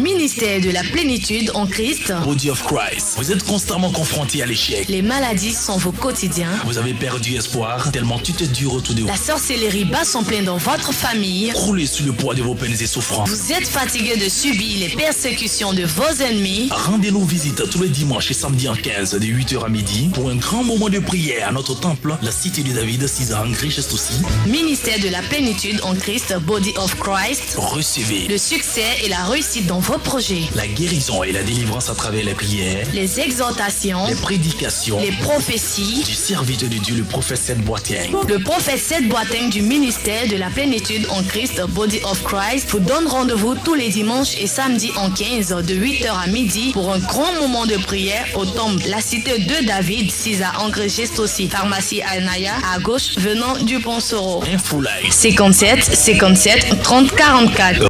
Ministère de la plénitude en Christ. Body of Christ. Vous êtes constamment confronté à l'échec. Les maladies sont vos quotidiens. Vous avez perdu espoir tellement tout est dur autour de vous. La sorcellerie bat son plein dans votre famille. Croulez sous le poids de vos peines et souffrances. Vous êtes fatigué de subir les persécutions de vos ennemis. Rendez-nous visite tous les dimanches et samedis en 15 de 8h à midi pour un grand moment de prière à notre temple, la cité de David, 6 ans, Richest aussi. Ministère de la plénitude en Christ, Body of Christ. Recevez Le succès et la réussite dans vos projets. la guérison et la délivrance à travers les prières, Les exhortations. les prédications Les prophéties. du serviteur de Dieu, le prophète Seth Boateng. Le prophète Seth Boateng du ministère de la plénitude en Christ, Body of Christ, vous donne rendez-vous tous les dimanches et samedis en 15 de 8h à midi pour un grand moment de prière au temple, la cité de David, 6 à Angers Geste aussi, pharmacie Anaya, à gauche, venant du Pont Soro. Info live. 57 57 30 44.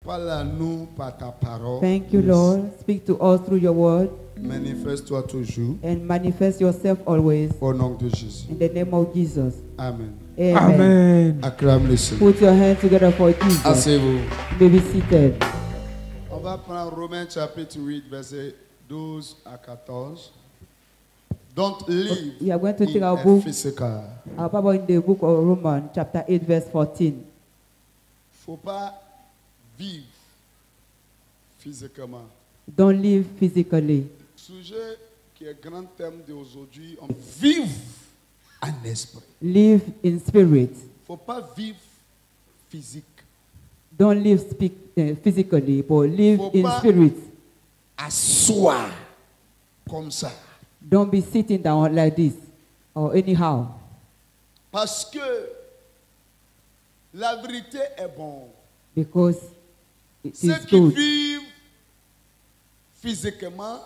Parle-nous par ta parole. Thank you, Lord. Speak to us through your word Manifeste-toi toujours. and manifest yourself always Au nom de Jésus. in the name of Jesus. Amen. Amen. Acclame le Seigneur. Put your hands together for Jesus. Asseyez-vous. You may be seated. On va prendre Romains chapitre 8, verset 12 à 14. Don't live We are going to take in our a book, physical. our Bible in the book of Romans, chapter 8, verse 14. Faut pas vivre physiquement. Don't live physically. Sujet qui est grand thème d'aujourd'hui, on vive en esprit. Live in spirit. Faut pas vivre physique. Don't live physically, but live Faut in pas- spirit. Asseoir comme ça. Don't be sitting down like this or anyhow. Parce que la vérité est bonne. Because it Ceux is qui good. vivent physiquement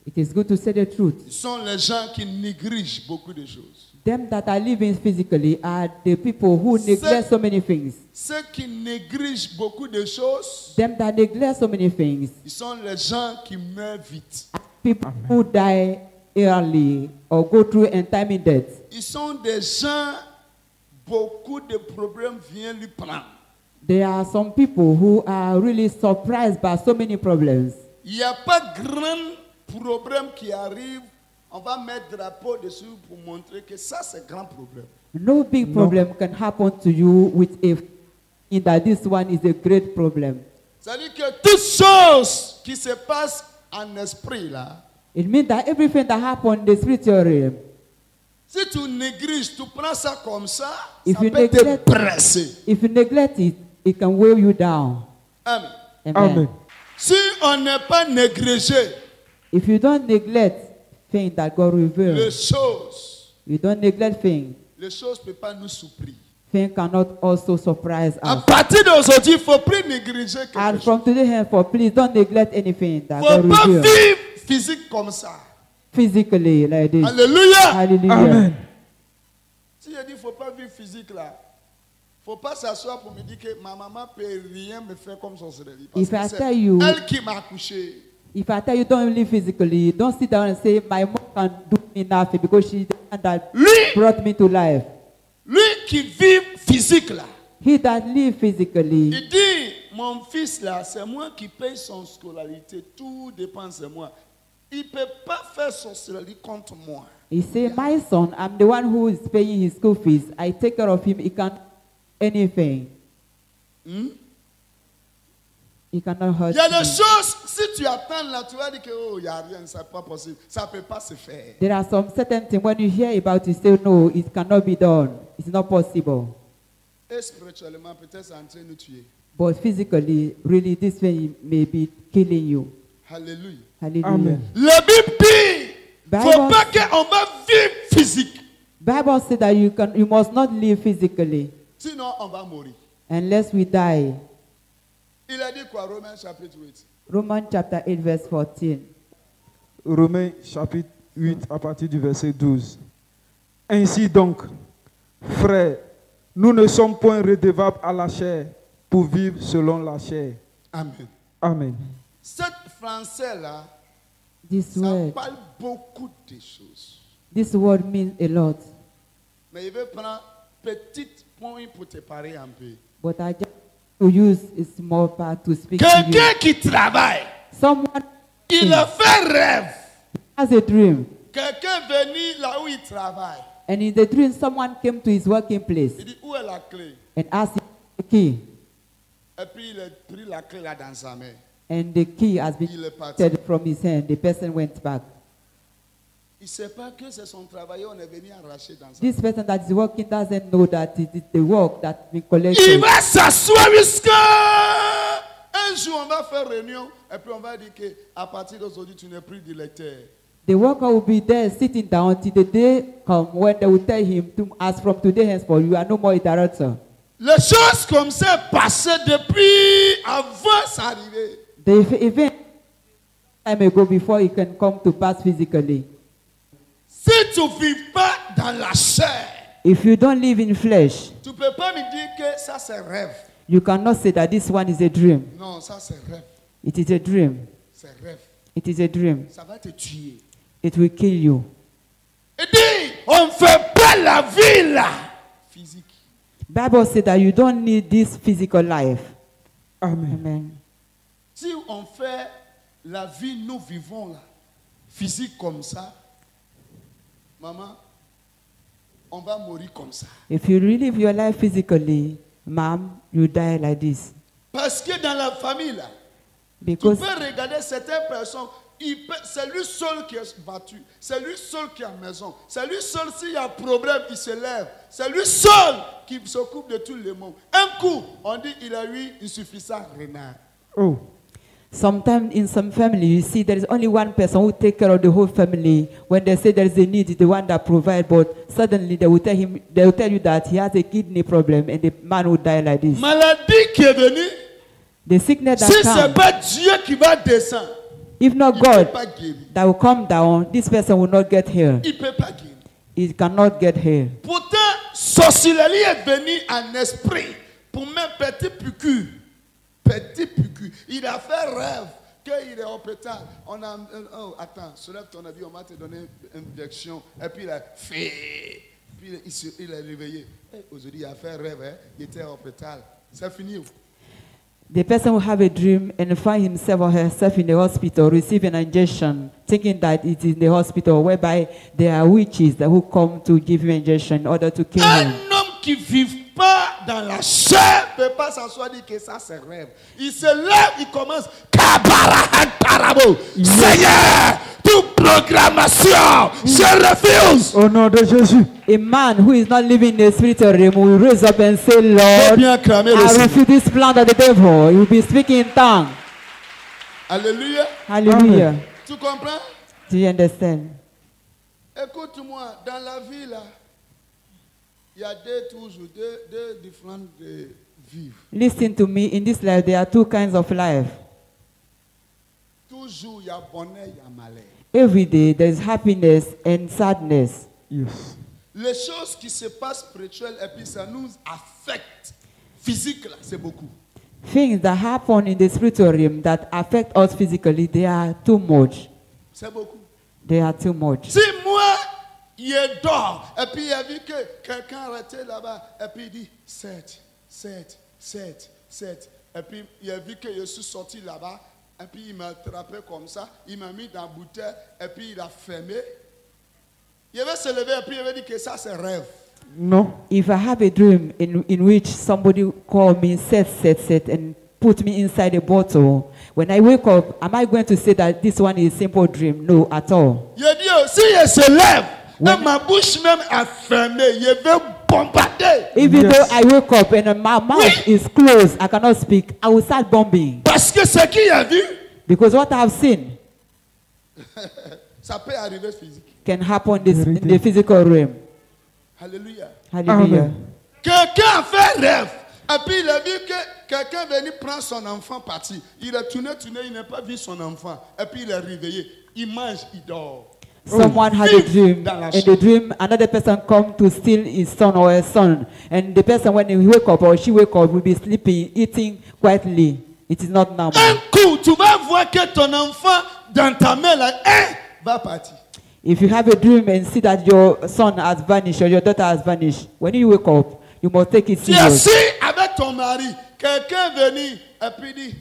It is good to say the truth. sont les gens qui négligent beaucoup de choses. Them that are living physically are the people who neglect so many things. Ceux qui négligent beaucoup de choses, Them that neglect so many things ils sont les gens qui meurent vite. people who die early or go through untimely death. Ils sont des gens, beaucoup de problèmes viennent lui prendre. There are some people who are really surprised by so many problems. Il n'y a pas grand problème qui arrive, on va mettre drapeau dessus pour montrer que ça c'est grand problème. No big problem can happen to you with a in that this one is a great problem. C'est-à-dire que toutes choses qui se passent en esprit là, It means that everything that happened in the spiritual realm, si tu négliges, tu prends ça comme ça, If ça you peut te neglect- presser. if you neglect it, it can weigh you down. Amen. Amen. Si on n'est pas négligé, If you don't neglect things that God les reveals, choses, you don't neglect things, les choses ne peuvent pas nous surprendre. things cannot also surprise À us. partir d'aujourd'hui, il ne faut plus négliger quelque And chose. from today henceforth, please don't neglect anything Il that ne faut God pas reveals. vivre physique comme ça. Physically like this. Alléluia. Hallelujah. Si je dis qu'il ne faut pas vivre physique là, il ne faut pas s'asseoir pour me dire que ma maman ne peut rien me faire comme sorcellerie. Parce If I que tell c'est you- elle qui m'a accouché. If I tell you don't live physically, don't sit down and say, my mom can do me nothing because she's the one that Lui, brought me to life. lui qui vit physique là, He that live physically, il dit, mon fils là, c'est moi qui paye son scolarité, tout dépend de moi. Il ne peut pas faire sorcellerie contre moi. he say, my son, I'm the one who is paying his school fees. I take care of him. He can't do anything. Hmm? He cannot hurt Il y a des me. choses, si tu attends là, tu vas dire que oh, il n'y a rien, ça n'est pas possible. Ça ne peut pas se faire. There are some certain things when you hear about it, you say, no, it cannot be done. It's not possible. Et spirituellement, peut-être c'est en train de nous tuer. But physically, really, this thing may be killing you. Alléluia. Hallelujah. Amen. La Bible dit, il ne faut Bible- pas qu'on va vivre physique. Bible says that you must not live physically Sinon, on va mourir. unless we die. Il a dit quoi, Romains chapitre 8? Romans chapter 8, verse 14. Romains chapitre 8 à partir du verset 12. Ainsi donc, frères, nous ne sommes point redevables à la chair pour vivre selon la chair. Amen. Amen. Cet français-là, This ça word, parle beaucoup de choses. this word means a lot. Mais il veut prendre petit point pour te parler un peu. But I just to use a small part to speak to you. Quelqu'un qui travaille, Someone il a fait rêve. has a dream, Quelqu'un venu là où il travaille. and in the dream, someone came to his working place Il dit, où est la clé? and asked him the key, Et puis il a pris la clé là dans sa main. and the key has been Il est parti. taken from his hand. The person went back. Il ne sait pas que c'est son travail, on est venu arracher dans sa main. This person that is working doesn't know that it is the work that's been Il collected. va s'asseoir jusqu'à un jour, on va faire réunion et puis on va dire qu'à partir d'aujourd'hui, tu n'es plus directeur. The worker will be there sitting down till the day come when they will tell him to as from today henceforth you are no more a director. Les choses comme ça passaient depuis avant ça arriver. The event time ago before it can come to pass physically. Si tu ne vis pas dans la chair, If you don't live in flesh, tu ne peux pas me dire que ça c'est rêve. you cannot say that this one is a dream. Non, ça c'est rêve. It is a dream. C'est rêve. It is a dream. Ça va te tuer. It will kill you. Il dit, on ne fait pas la vie là. Physique. Bible says that you don't need this physical life. Amen. Amen. Si on fait la vie, nous vivons là, physique comme ça, maman, on va mourir comme ça. If you live your life physically, ma'am, you die like this. Parce que dans la famille là, tu Because peux regarder certaines personnes, c'est lui seul qui est battu, c'est lui seul qui est à la maison, c'est lui seul s'il y a un problème, il se lève, c'est lui seul qui s'occupe de tout le monde. Un coup, on dit il a eu insuffisance rénale. Oh, sometimes in some family, you see there is only one person who take care of the whole family. When they say there is a need, it's the one that provides. But suddenly they will tell you that he has a kidney problem, and the man will die like this. Maladie qui est venue, The sickness si ce that n'est comes, pas Dieu qui va descendre, if not il ne peut God pas guérir. that will come down, this person will not get here. Il ne peut pas guérir. He cannot get here. Pourtant, sorcellerie est venue en esprit pour même petit piqûre. Petit piqûre. Il a fait rêve qu'il est au hôpital. On a, oh, attends, soulève ton avis, on va te donner une injection. Et puis il a fait. Puis il est réveillé. Aujourd'hui, il a fait rêve, hein? Il était au hôpital. C'est fini. The person will have a dream and find himself or herself in the hospital, receive an injection, thinking that it is in the hospital, whereby there are witches that who come to give him injection in order to kill Un him. homme qui ne vit pas dans la chair ne peut pas s'asseoir et dire que ça c'est rêve. Il se lève, il commence. Kabarahatarabo. Seigneur, toute programmation, je refuse. au nom de Jésus. A man who is not living in the spiritual realm will raise up and say, Faut Lord, bien cramer le I Seigneur. refuse this plan of the devil. He will be speaking in tongue. Alléluia. Hallelujah. Tu comprends? Do you understand? Écoute-moi, dans la vie là, il y a deux différentes vies. Listen to me. In this life, there are two kinds of life. Toujours il y a bonheur, il y a malheur. Every day, there is happiness and sadness. Yes. Les choses qui se passent spirituelles et puis ça nous affecte physique là, c'est beaucoup. Things that happen in the spiritual realm that affect us physically, they are too much. C'est beaucoup. They are too much. Si moi, il dort, et puis il a vu que quelqu'un arrêtait là-bas, et puis il dit 7, 7, 7, 7. Et puis il a vu que je suis sorti là-bas, et puis il m'a attrapé comme ça, il m'a mis dans la bouteille, et puis il a fermé. Il va se lever, et puis il va dire que ça c'est rêve. Non. If I have a dream in which somebody called me, set, and put me inside a bottle, when I wake up, am I going to say that this one is a simple dream? No, at all. Il dit, si je se lève, et ma bouche même est fermée, je vais bombarder. Even Yes. though I wake up and my mouth is closed, I cannot speak, I will start bombing. Parce que ce qu'il a vu, Because what I have seen ça peut arriver physique. can happen in the physical realm. Alléluia. Hallelujah. Amen. Quelqu'un a fait rêve. Et puis il a vu que quelqu'un venu prendre son enfant parti. Il a tourné, il n'a pas vu son enfant. Et puis il est réveillé. Il mange, il dort. Someone had a dream, Dans la and the dream, another person come to steal his son or her son, and the person, when he wake up or she wake up, will be sleeping, eating quietly. It is not normal. Un coup, tu vas voir que ton enfant dans ta main là, va partir. If you have a dream and see that your son has vanished or your daughter has vanished, when you wake up, you must take it Tu es assis serious. avec ton mari, quelqu'un venu et puis dit,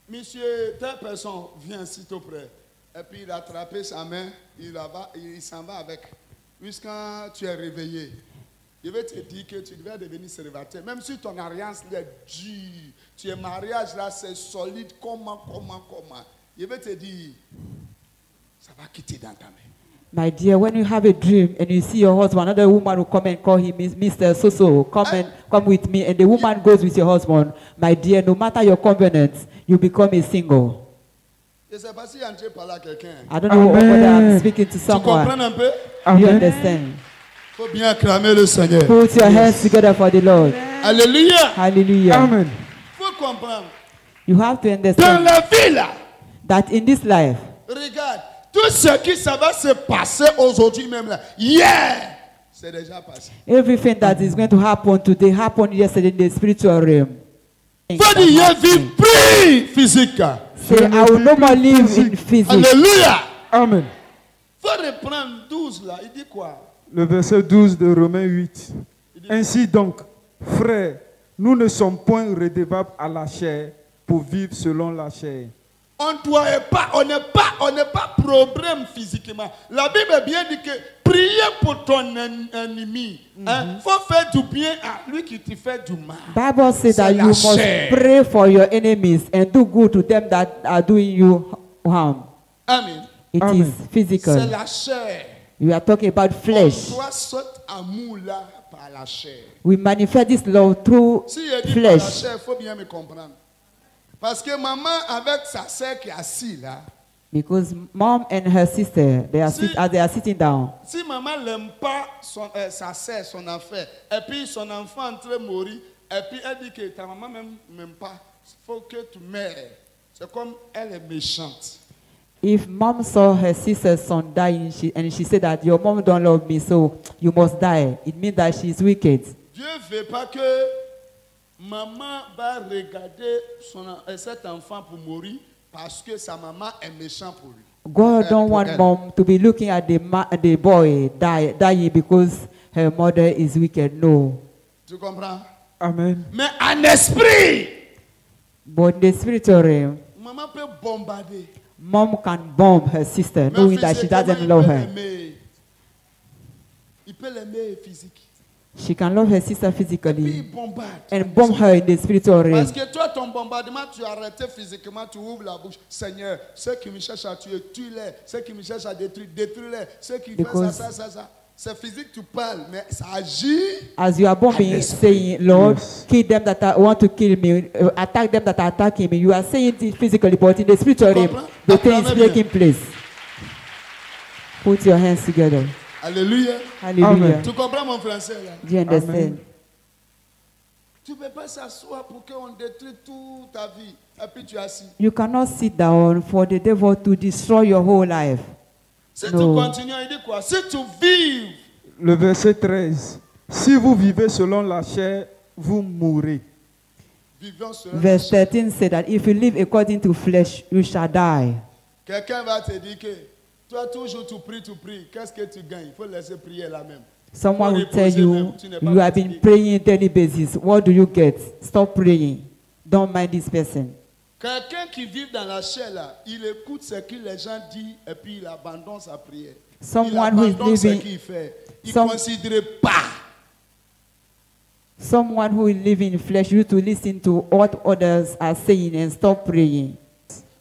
monsieur, telle personne, viens s'il te plaît. Et puis il a attrapé sa main, il s'en va avec. Jusqu'à tu es réveillé. Je vais te dire que tu devais devenir célibataire. Même si ton alliance est dure, tu es mariage là, c'est solide, comment. Je vais te dire, ça va quitter dans ta main. My dear, when you have a dream and you see your husband, another woman will come and call him Mr. So-so, come with me, and the woman goes with your husband. My dear, no matter your covenant, you become a single. Je ne sais pas si André parle à quelqu'un. I don't know whether I'm speaking to Tu comprends someone. un peu? You understand? Il faut bien acclamer le Seigneur. Put your hands together for the Lord. Alléluia. Hallelujah. Amen. Il faut comprendre. You have to Dans understand la vie là, that in this life, regarde, tout ce qui ça va se passer aujourd'hui même là, hier, c'est déjà passé. everything that is going to happen today happened yesterday in the spiritual realm. Faut dire, je vis plus physique. Say, I will no more live in physics. Alléluia. Amen. Faut reprendre 12 là, il dit quoi? Le verset 12 de Romains 8. Ainsi donc, frères, nous ne sommes point redevables à la chair pour vivre selon la chair. On n'est pas problème physiquement. La Bible bien dit que prier pour ton ennemi. Il faut faire du bien à lui qui te fait du mal. Bible says that C'est you la must chair. pray for your enemies and do good to them that are doing you harm. Amen. It Amen. is C'est physical. la chair. We are talking about flesh. On doit cet amour-là par la chair. We manifest this love through Si je dis par la flesh. chair, il faut bien me comprendre. Parce que maman avec sa sœur qui est assise là, Because mom and her sister, as they are sitting down, si maman n'aime pas sa sœur, son enfant, et puis son enfant est en train de mourir, et puis elle dit que ta maman m'aime pas, il faut que tu meurs. C'est comme elle est méchante. if mom saw her sister's son dying and she said that your mom don't love me, so you must die, it means that she is wicked. Dieu ne veut pas que maman va regarder cet enfant pour mourir parce que sa maman est méchante pour lui. God don't pour want elle. mom to be looking at the boy dying because her mother is wicked. No. Tu comprends? Amen. Mais en esprit, But in the spiritual realm, maman peut bombarder. mom can bomb her sister, Mais knowing that she physiquement, doesn't love her. Il peut l'aimer physique. She can love her sister Puis il physically bombarde. and bomb her in the spiritual realm. Parce que toi, ton bombardement, tu as arrêté physiquement, tu ouvres la bouche. Seigneur, ceux qui me cherchent à tuer, tue-les. Ceux qui me cherchent à détruire, détruis-les. Ceux qui font ça. C'est physique, tu parles, mais ça agit. As you are bombing, saying, Lord, kill them that want to kill me, attack them that are attacking me. You are saying it physically, but in the spiritual realm, the thing is taking place. Put your hands together. Alléluia. Hallelujah. Tu comprends mon français là? Do you understand? Amen. Tu ne peux pas s'asseoir pour qu'on détruise toute ta vie. Et puis tu es assis. You cannot sit down for the devil to destroy your whole life. Si No. tu continues, il dit quoi? Si tu vives, Le verset 13. Si vous vivez selon la chair, vous mourrez. vivons sur Verse 13 said that if you live according to flesh, you shall die. Quelqu'un va te dire que toi, toujours tu pries. Qu'est-ce que tu gagnes? Il faut laisser prier là même. Someone will tell reposer you, même, tu n'es pas you have been fatigué. praying on a daily basis. What do you get? Stop praying. Don't mind this person. Quelqu'un qui vit dans la chair là, il écoute ce que les gens disent et puis il abandonne sa prière. Il Someone who is abandonne ce living, qu'il fait. Il ne Some- considère pas. someone who is living in flesh, you to listen to what others are saying and stop praying.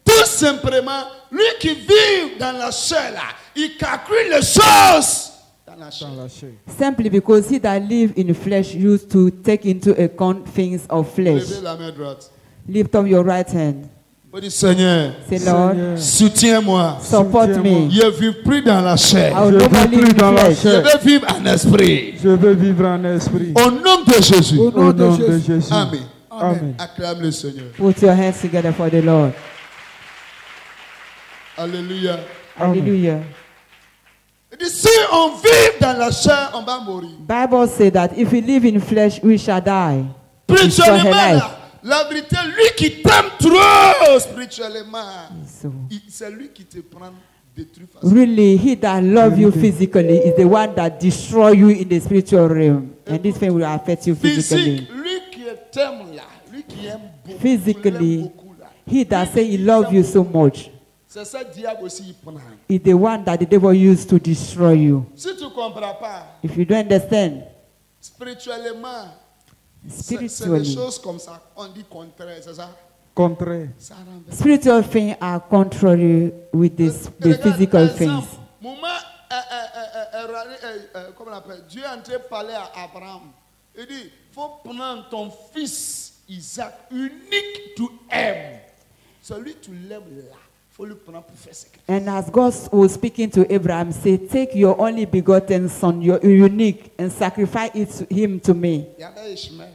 Tout simplement, lui qui vit dans la chair là, il calcule les choses dans la chair. Dans la chair. Simply because he that live in flesh used to take into account things of flesh. Levez la main droite. Lift up your right hand. On dit Seigneur, Say, Lord, Seigneur, soutiens-moi. support me. Je vis plus dans la I chair. will Je no more vis live plus dans in la flesh. Je chair. veux vivre en esprit. Je veux vivre en esprit. Au nom de Jésus. Au nom de Jésus. Amen. Amen. Acclame le Seigneur. Put your hands together for the Lord. Alléluia. Amen. Hallelujah. Il dit, si on vit dans la chair, on va mourir. Bible says that if we live in flesh, we shall die. Destroy her Spirituellement, life. la vérité, lui qui t'aime trop spirituellement, So, c'est lui qui te prend, détruit facilement. really, he that love you physically is the one that destroy you in the spiritual realm. And this thing will affect you Physique, physically. lui qui est t'aime là, lui qui aime beaucoup, physically, l'aime beaucoup là. he that Lui say qui he loves t'aime you so beaucoup, much c'est ça le diable aussi il prend. is the one that the devil used to destroy you. Si tu ne comprends pas, If you don't understand, spirituellement, c'est des spiritually, choses comme ça. On dit contraire, c'est ça? Contraire. Ça renverse. spiritual things are contrary with this, the Regarde, physical exemple, things. moment, comment on appelle? Dieu est en train de parler à Abraham. Il dit, il faut prendre ton fils Isaac, unique, tu aimes. Celui tu l'aimes là, il faut le prendre pour faire sacrifice. And as God was speaking to Abraham, say, take your only begotten son, your unique, and sacrifice him to me. Il y avait Ishmael.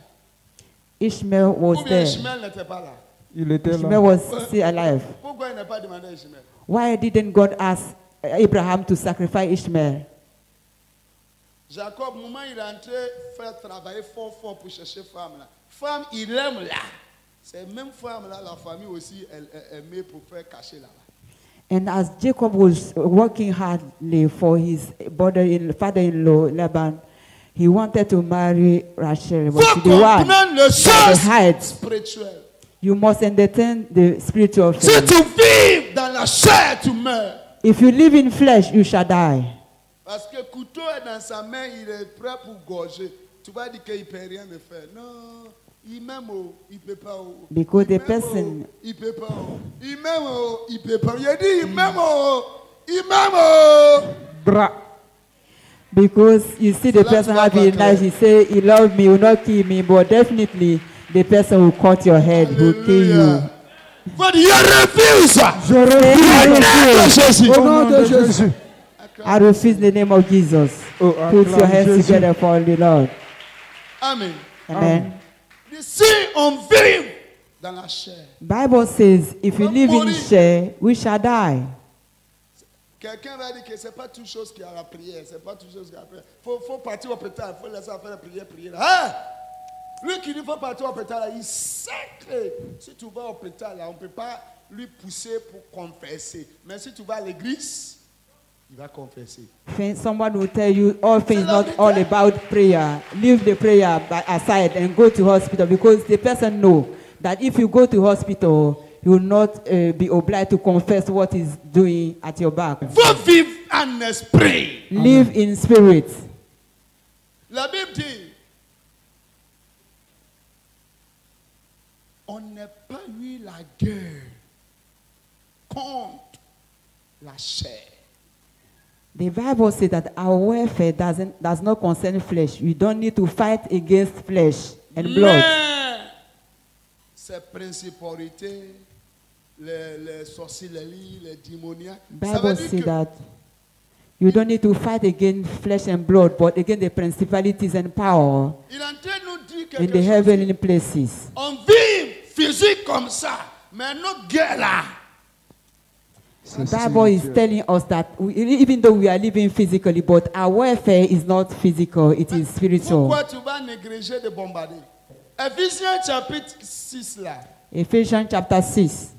Ishmael was Ou bien there. Ishmael n'était pas là. Il était Ishmael là. was still alive. Pourquoi il n'a pas demandé à Ishmael? Why didn't God ask Abraham to sacrifice Ishmael? Jacob, moment il est entré faire travailler fort pour chercher femme là. Femme, il aime là. C'est même femme là, la famille aussi, elle met pour faire cacher là. And as Jacob was working hardly for his father-in-law Laban, he wanted to marry Rachel, but Faut the one comprendre le by the sens height. spirituel. You must understand the spiritual Si things. tu vis dans la chair, tu meurs. If you live in flesh, you shall die. Parce que le couteau est dans sa main, il est prêt pour gorger. Tu vas dire qu'il ne peut rien me faire. Non, il m'aime, il ne peut pas. Because Il the m'aime, person, il ne peut pas. Il m'aime, il ne peut pas. Il a dit, il m'aime, il m'aime. Bra. because you see the So person that's having what knife, he say he love me, will not kill me, but definitely the person will cut your head, will kill you. Alléluia. Faut dire, je refuse. Je Au nom de Jésus. Au nom de Jésus. I refuse in the name of Jesus. Oh, Put your acclame hands Jésus. together for the Lord. Amen. Amen. Si on vit dans la chair, Bible says, if you live in share, we shall die. quelqu'un va dire que ce n'est pas toute chose qui a la prière. C'est pas toute chose qui a la prière. Faut partir au hôpital, il faut laisser faire la prière. Hein? Lui qui dit qu'il faut partir au hôpital, il sait que si tu vas au hôpital, on ne peut pas lui pousser pour confesser. Mais si tu vas à l'église, il va confesser. Someone will tell you all things not all about prayer. Leave the prayer aside and go to hospital, because the person know that if you go to hospital, you will not be obliged to confess what is doing at your back. Faut vivre en esprit. Live in spirit. La Bible dit, on n'est pas eu la guerre contre la chair. The Bible says that our warfare does not concern flesh. You don't need to fight against flesh and blood. Mais ces principautés, les sorcelleries, les démoniaques, ça veut Bible dire says que that you don't need to fight against flesh and blood, but against the principalities and power il est en train de nous dire in quelque the chose. heavenly places. On vit physique comme ça, mais notre guerre là, The Bible is telling us that even though we are living physically, but our warfare is not physical, it is spiritual. pourquoi tu vas négliger de bombarder? Éphésiens chapitre 6 là, Ephesians chapter 6.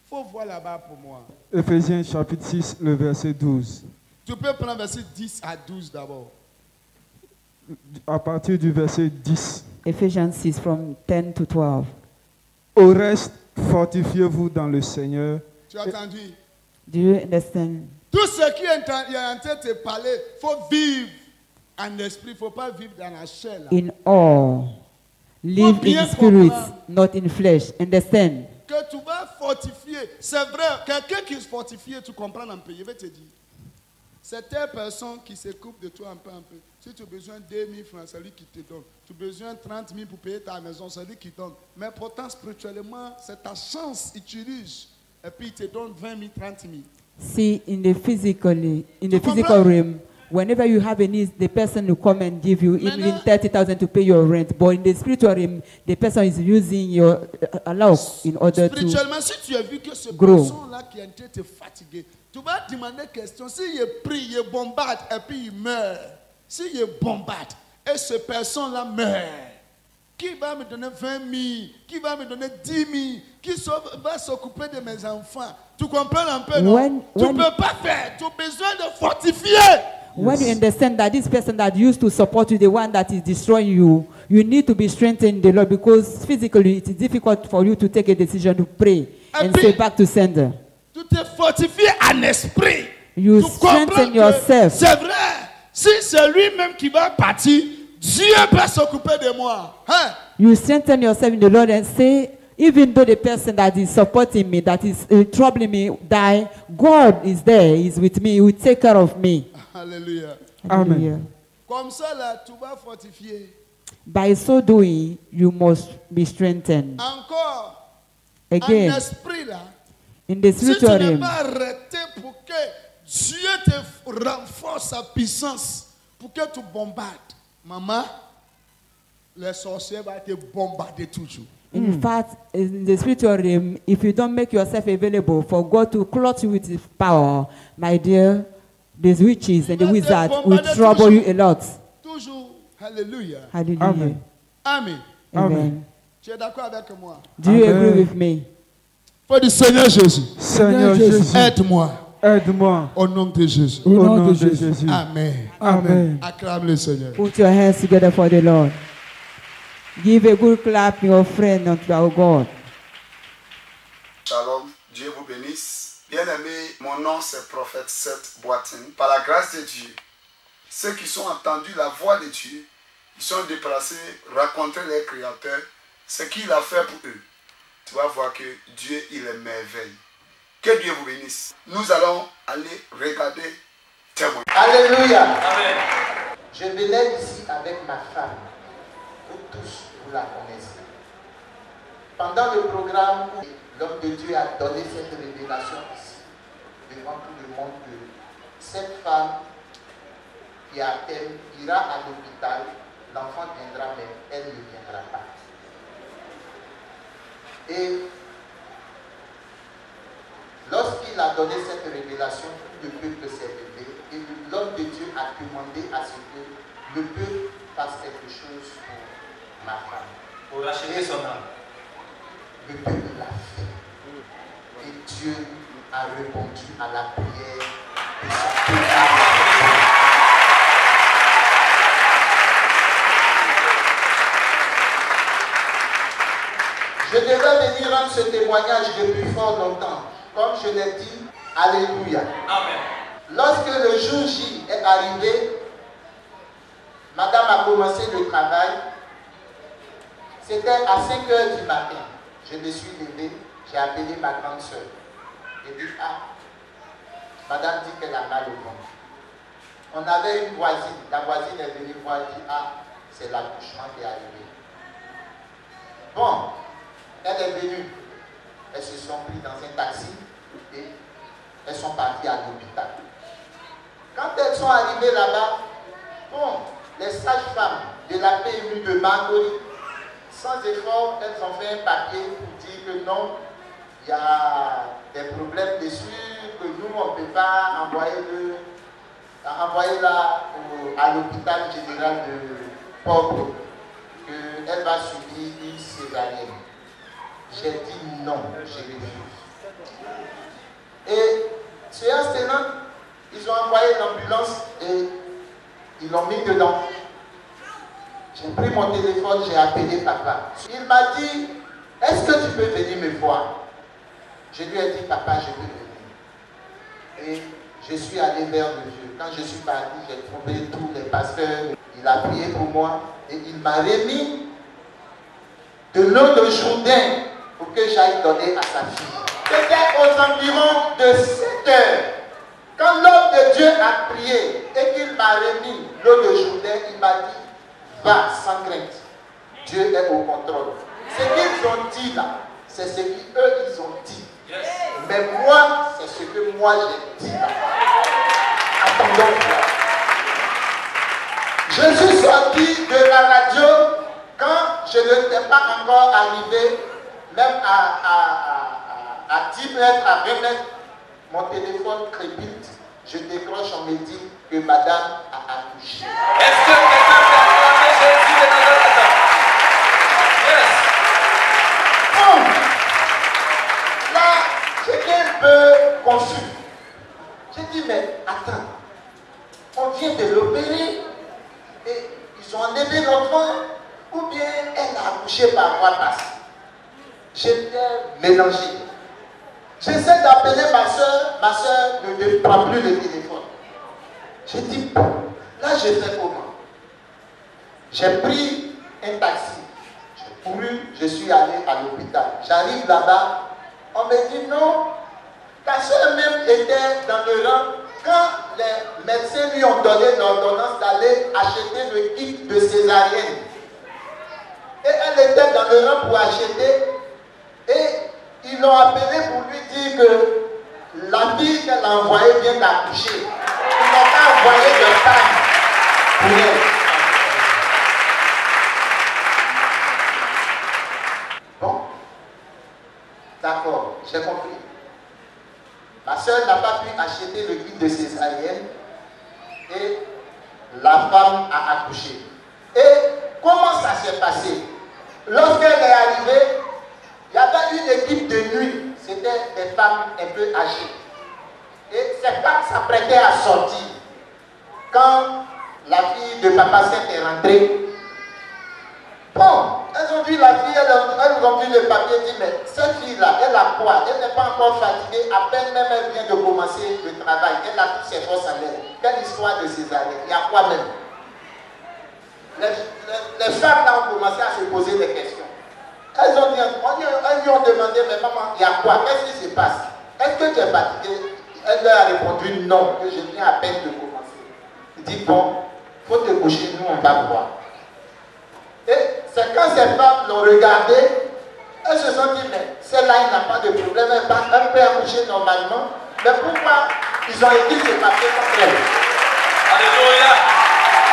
faut voir là-bas pour moi. Éphésiens chapitre 6, le verset 12. Tu peux prendre verset 10 à 12 d'abord. À partir du verset 10. Ephesians 6 from 10 to 12. Au reste, fortifiez-vous dans le Seigneur. Tu as entendu? Do you understand? Tout ce qui est en train de te parler, il faut vivre en esprit, il ne faut pas vivre dans la chair. Là. In all, live bien in spirit, comprendre. not in flesh. Understand? Que tu vas fortifier. C'est vrai, quelqu'un qui est fortifié, tu comprends un peu, je vais te dire. C'est telle personne qui se coupe de toi un peu. Si tu as besoin de 2 000 francs, c'est lui qui te donne. Tu as besoin de 30 000 pour payer ta maison, c'est lui qui donne. Mais pourtant, spirituellement, c'est ta chance, utilise. Et puis, il te donne 20 000, 30 000. See, in the physical comprends? realm, whenever you have a need, the person will come and give you even Maintenant- 30,000 to pay your rent. But in the spiritual realm, the person is using your allow in order to. Spirituellement, si tu as vu que ce grow. personne-là qui est en train de te fatiguer, tu vas demander question. S'il prie, il bombarde et puis il meurt. S'il bombarde et ce personne-là meurt, qui va me donner 20 000? Qui va me donner 10 000? Qui va s'occuper de mes enfants? Tu comprends un peu, non? When- Tu ne when- peux pas faire. Tu as besoin de fortifier. When you Yes. understand that this person that used to support you, the one that is destroying you, you need to be strengthened in the Lord, because physically it is difficult for you to take a decision to pray and puis- say back to sender. Tu te fortifies en esprit. You Tu comprends strengthen que yourself. c'est vrai. Si c'est lui-même qui va partir, Dieu peut s'occuper de moi. Hein? You strengthen yourself in the Lord and say, even though the person that is supporting me, that is troubling me, die, God is there, is with me, he will take care of me. Alléluia. Amen. Hallelujah. Comme ça, là, tu vas fortifier. By so doing, you must be strengthened. Encore, Again, en esprit, là, in the si tu spiritual n'es realm, pas arrêté pour que Dieu te renforce sa puissance, pour que tu bombardes, maman, les sorciers vont te bombarder toujours. in fact, in the spiritual realm, if you don't make yourself available for God to clothe you with his power, my dear, the witches and the wizards will trouble you a lot. Toujours. Alléluia. Hallelujah. Amen. Amen. Amen. Tu es d'accord avec moi? Do you Amen. agree with me? Faut du Seigneur Jésus. Seigneur Jésus, Aide-moi aide-moi au nom de Jésus. au nom de Jésus. Amen. Amen. Acclame le Seigneur. Put your hands together for the Lord. Give a good clap, your friend, unto our God. Shalom, Dieu vous bénisse. Bien-aimés, mon nom c'est prophète Seth Boateng. Par la grâce de Dieu, ceux qui sont entendus la voix de Dieu, ils sont déplacés, raconter les créateurs ce qu'il a fait pour eux. Tu vas voir que Dieu, il est merveille. Que Dieu vous bénisse. Nous allons aller regarder témoin. Alléluia. Amen. Je venais ici avec ma femme. Vous tous, vous la connaissez. Pendant le programme où l'homme de Dieu a donné cette révélation ici, devant tout le monde, que cette femme qui a thème ira à l'hôpital, l'enfant viendra, mais elle ne viendra pas. Et lorsqu'il a donné cette révélation, tout le peuple s'est levé et l'homme de Dieu a demandé à ce que le peuple fasse quelque chose pour ma femme. Pour racheter son âme. Le peuple l'a fait. Et Dieu a répondu à la prière de son peuple. Je devais venir rendre ce témoignage depuis fort longtemps. Comme je l'ai dit, alléluia. Amen. Lorsque le jour J est arrivé, madame a commencé le travail. C'était à 5 h du matin. Je me suis levé, j'ai appelé ma grande soeur. J'ai dit, ah, madame dit qu'elle a mal au ventre. On avait une voisine. La voisine est venue voir et dit, ah, c'est l'accouchement qui est arrivé. Bon, elle est venue. Elles se sont prises dans un taxi et elles sont parties à l'hôpital. Quand elles sont arrivées là-bas, bon, les sages-femmes de la PMU de Margorie, sans effort, elles ont fait un papier pour dire que non, il y a des problèmes dessus, que nous, on ne peut pas envoyer là à l'hôpital général de Porto, qu'elle va subir une césarienne. J'ai dit non, je refuse. Et séance tenante, ils ont envoyé l'ambulance et ils l'ont mis dedans. J'ai pris mon téléphone, j'ai appelé papa. Il m'a dit, est-ce que tu peux venir me voir? Je lui ai dit, papa, je peux venir. Et je suis allé vers le Dieu. Quand je suis parti, j'ai trouvé tous les pasteurs. Il a prié pour moi et il m'a remis de l'eau de Jourdain pour que j'aille donner à sa fille. C'était aux environs de 7 heures. Quand l'homme de Dieu a prié et qu'il m'a remis l'eau de Jourdain, il m'a dit, va sans crainte. Dieu est au contrôle. Ce qu'ils ont dit là, c'est ce qu'eux ils ont dit. Yes. Mais moi, c'est ce que moi j'ai dit là. Attendons. Je suis sorti de la radio quand je n'étais pas encore arrivé, même à 10 mètres, à 20 mètres. Mon téléphone crépite. Je décroche, on me dit que madame a accouché. Est-ce que quelqu'un peut acclamer Jésus de Nazareth? Yes. Bon. Là, j'étais un peu confus. J'ai dit, mais attends. on vient de l'opérer et ils ont enlevé l'enfant, ou bien elle a accouché par voie basse. J'étais mélangé. J'essaie d'appeler ma soeur ne prend plus le téléphone. J'ai dit, bon, là je fais comment? J'ai pris un taxi, j'ai couru, je suis allé à l'hôpital. J'arrive là-bas, on me dit non, ta soeur même était dans le rang quand les médecins lui ont donné l'ordonnance d'aller acheter le kit de césarienne. Et elle était dans le rang pour acheter et ils l'ont appelé pour lui dire que la fille qu'elle a envoyée vient d'accoucher. Ils n'ont pas envoyé de femme pour elle. Bon, d'accord, j'ai compris. Ma soeur n'a pas pu acheter le kit de césarienne et la femme a accouché. Et comment ça s'est passé? Lorsqu'elle est arrivée, il y avait une équipe de nuit, c'était des femmes un peu âgées. Et ces femmes s'apprêtaient à sortir. Quand la fille de Papa Saint est rentrée, bon, elles ont vu la fille, elles ont vu le papier, dit, mais cette fille-là, elle a quoi? Elle n'est pas encore fatiguée, à peine même elle vient de commencer le travail, elle a toutes ses forces en elle. Quelle histoire de césarienne? Il y a quoi même? Les femmes là ont commencé à se poser des questions. Elles lui ont demandé, mais maman, il y a quoi? Qu'est-ce qui se passe? Est-ce que tu es fatiguée? Elle leur a répondu non, que je viens à peine de commencer. Il dit, bon, il faut te coucher, nous on va voir. Et c'est quand ces femmes l'ont regardé, elles se sont dit, mais celle-là, il n'a pas de problème, elle peut accoucher normalement. Mais pourquoi ils ont écrit ce papier contre elle? Alléluia!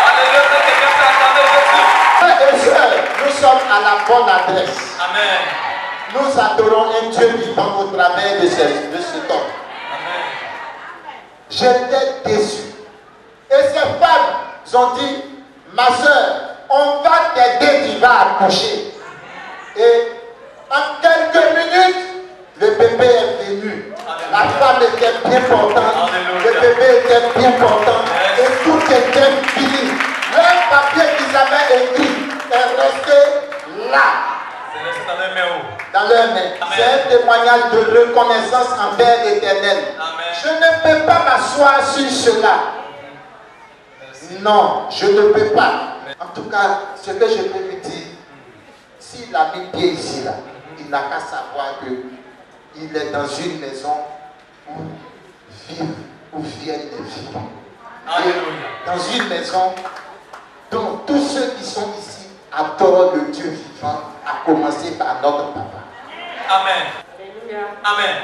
Alléluia! Quelqu'un peut attendre Jésus. Frères et sœurs, nous sommes à la bonne adresse. Amen. Nous adorons un Dieu vivant au travers de cet homme. Amen. J'étais déçu. Et ces femmes ont dit, ma soeur, on va t'aider, tu vas accoucher. Et en quelques minutes, le bébé est venu. La femme était bien contente. Le bébé était bien content. Et tout était fini. Le papier qu'ils avaient écrit est resté là. C'est resté dans les mains. Dans leurs mains. C'est un témoignage de reconnaissance envers l'Éternel. Je ne peux pas m'asseoir sur cela. Non, je ne peux pas. En tout cas, ce que je peux lui dire, s'il a mis pied ici, là, il n'a qu'à savoir qu'il est dans une maison où viennent les vivants. Dans une maison dont tous ceux qui sont ici adorent le Dieu vivant, à commencer par notre papa. Amen. Amen.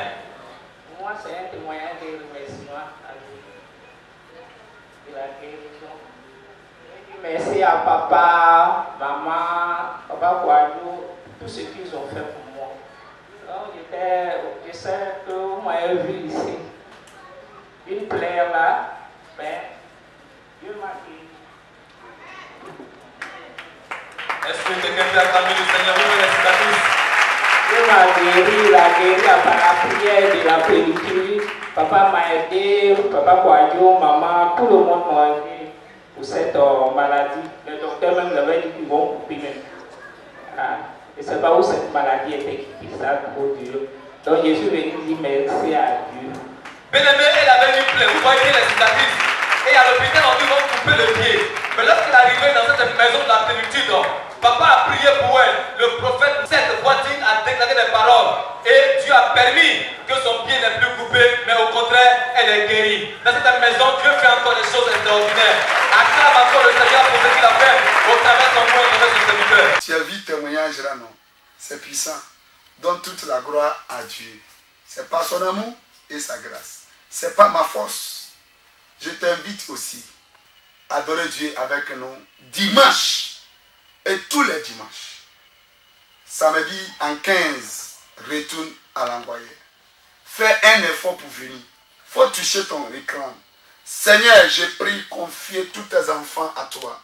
Moi, c'est un témoignage de remerciement à Dieu de la guérison. Merci à papa, maman, papa Kouadou, tout ce qu'ils ont fait pour moi. Donc, je sais que vous m'avez vu ici. Une plaie là, mais Dieu m'a guéri. Est-ce que quelqu'un peut acclamer le Seigneur? Vous me Dieu m'a guéri, il a guéri par la prière de la plénitude. Papa m'a aidé, papa Kouadou, maman, tout le monde m'a aidé. Pour cette maladie, le docteur même l'avait dit qu'ils vont couper même. Je ne sais pas où cette maladie était quittée, ça trop dur. Donc je suis venu dire merci à Dieu. Bien-aimé, elle avait une plaie, vous voyez les cicatrices. Et à l'hôpital, on dit qu'ils vont couper le pied. Mais lorsqu'elle est arrivée dans cette maison de la plénitude, papa a prié pour elle. Le prophète, cette voisine, a déclaré des paroles. Et Dieu a permis que son pied n'est plus coupé, mais au contraire, elle est guérie. Dans cette maison, Dieu fait encore des choses extraordinaires. Acclame encore le Seigneur pour ce qu'il a fait au travers de son nom et de son serviteur. Tu as vu témoignage là, non? C'est puissant. Donne toute la gloire à Dieu. C'est pas son amour et sa grâce. C'est pas ma force. Je t'invite aussi à adorer Dieu avec nous dimanche et tous les dimanches. Samedi en 15, retourne à l'envoyer. Fais un effort pour venir. Faut toucher ton écran. Seigneur, je prie, confier tous tes enfants à toi.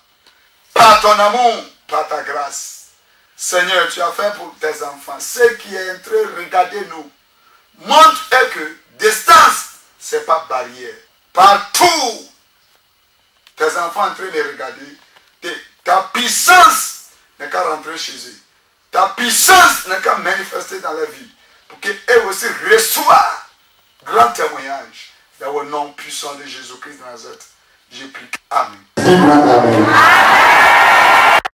Par ton amour, par ta grâce. Seigneur, tu as fait pour tes enfants. Ceux qui est en train de regarder nous, montre que distance, ce n'est pas barrière. Partout tes enfants en train de les regarder, ta puissance n'est qu'à rentrer chez eux. Ta puissance n'est qu'à manifester dans leur vie. Pour qu'eux aussi reçoivent grand témoignage. Dans le nom puissant de Jésus-Christ de Nazareth, j'ai prié. Amen.